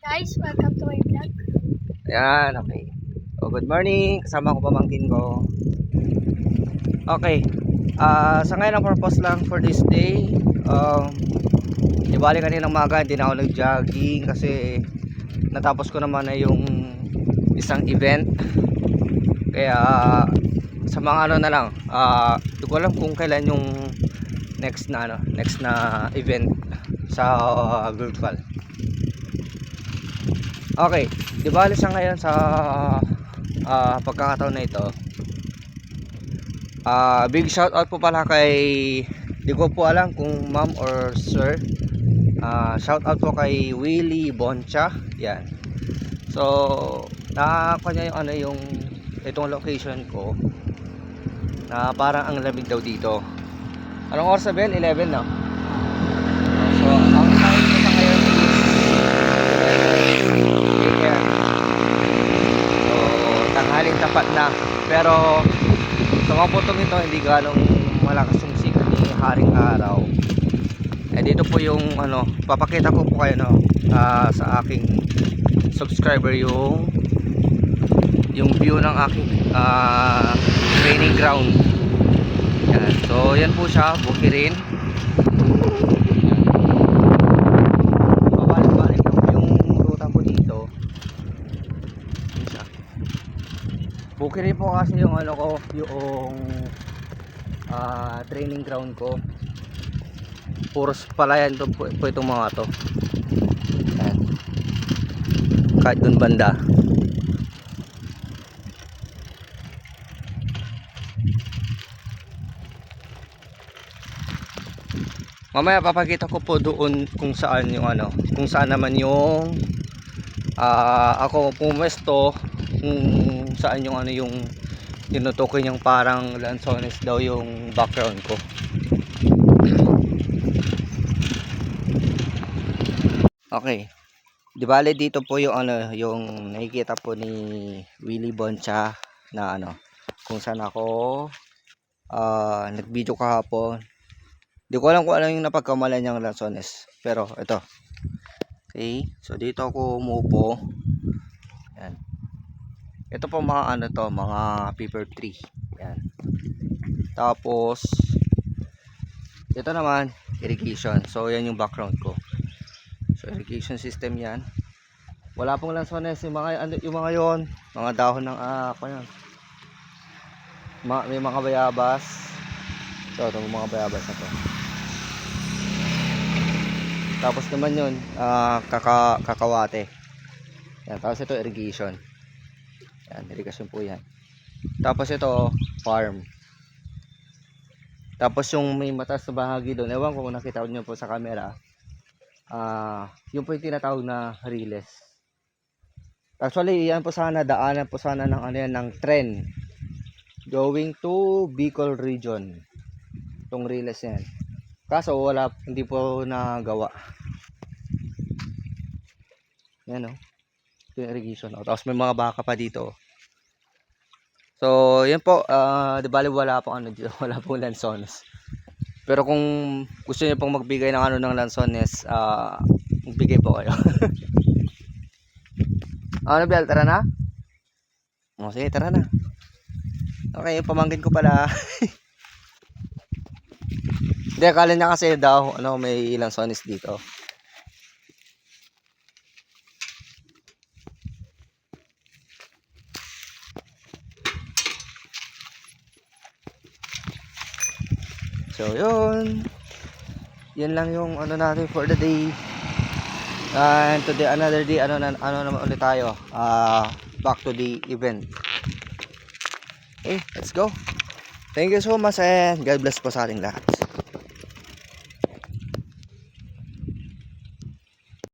Guys, welcome to my vlog. Ayan, okay. So, good morning. Kasama ko pamangkin ko. Okay. Sa ngayon ang purpose lang for this day. Di bali kaninang maga hindi na ako nag-jogging kasi natapos ko naman na yung isang event. Kaya sa mga ano na lang, hindi ko alam kung kailan yung next na event sa Gulfal. Okay, di bali sa ngayon sa pagkakataon na ito, big shout out po pala kay, di ko po alam kung ma'am or sir, shout out po kay Willie Boncha. Yan, so nakakuha niya yung ano, yung itong location ko na parang ang lamig daw dito. Anong oras na ba yun? 11 na. So ang time ko sa ngayon is 11 AM. So tanghaling tapat na, pero sa mga putong ito hindi ganong malakas yung sikat ni haring araw. Eh dito po yung ano, papakita ko po kayo no, sa aking subscriber yung view ng aking training ground. Yan. So yan po siya, Bukirin. Pabalik-balik lang po yung ruta po dito. Yan siya. Bukirin po kasi yung ano ko, yung training ground ko. Puros palayan to po itong mga to. Yan. Kahit dun banda. Mamaya papakita ko po doon kung saan yung ano, kung saan naman yung ako pumesto, kung saan yung ano, yung tinutukoy niyang parang lansones daw yung background ko. Okay. Di bale dito po yung ano, yung nakikita po ni Willie Boncha na ano, kung saan ako nag-video kahapon. Di ko alam kung ano yung napagkamalan niyang lansones, pero ito. Okay, so dito ako umupo. Yan. Ito po mga ano to, mga paper tree. Yan. Tapos ito naman irrigation. So yan yung background ko. So irrigation system yan. Wala pong lansones yung mga yon, mga dahon ng ano yan. May mga bayabas. So ito mga bayabas na to. Tapos naman yun, kakawate. Yan, tapos ito irrigation. Yan, irrigation po yan. Tapos ito, farm. Tapos yung may mataas na bahagi doon, ewan ko kung nakita nyo po sa camera, yung po yung tinatawag na riles. Actually, yan po sana, daanan po sana ng, ano yan, ng tren going to Bicol region. Itong riles yan. Kaso wala, hindi po nagawa. Yan o. Ito yung irrigation. Tapos may mga baka pa dito. So, yan po. Di bali wala pong ano dito. Wala pong lansones. Pero kung gusto niyo pong magbigay ng ano ng lansones, magbigay po kayo. Ano, Bial? Tara na? O, sige, tara na. Okay, pamangkin ko pala. Hindi, akala niya kasi daw ano, may ilang lansones dito. So yun lang yung ano natin for the day. And today another day, ano naman ulit tayo, back to the event. Okay, let's go. Thank you so much and God bless po sa ating lahat.